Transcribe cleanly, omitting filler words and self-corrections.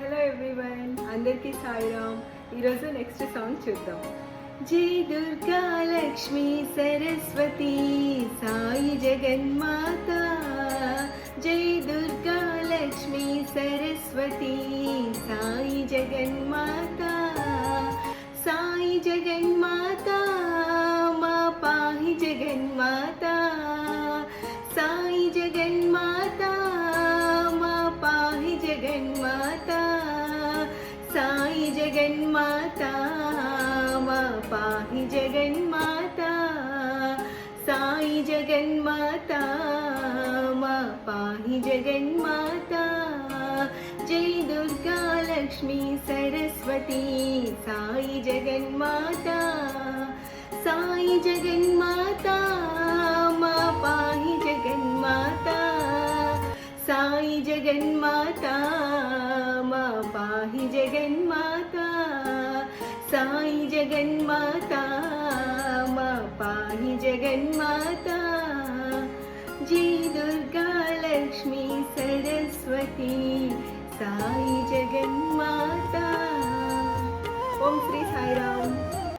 Hello everyone, అందరికీ సాయిరామ్. ఈరోజు next song చూద్దాం. జై దుర్గా లక్ష్మీ సరస్వతి సాయి జగన్మాత, జై దుర్గా లక్ష్మీ సరస్వతి సాయి జగన్మాత, సాయి జగన్మాత మా పాహి జగన్మాత, సాయి జగన్మాత మా పాహి జగన్మాత, సాయి జగన్మాత మా పాహి జగన్మాత, సాయి జగన్మాత మా పాహి జగన్మాత. జై దుర్గా లక్ష్మీ సరస్వతి సాయి జగన్మాత, సాయి జగన్మాత మా పాహి జగన్మాత, సాయి జగన్మాత మా పాహి జగన్మాత, సాయి జగన్మాత మా పాహి జగన్మాత. జై దుర్గా లక్ష్మీ సరస్వతి సాయి జగన్మాత. ఓం శ్రీ సాయిరామ్.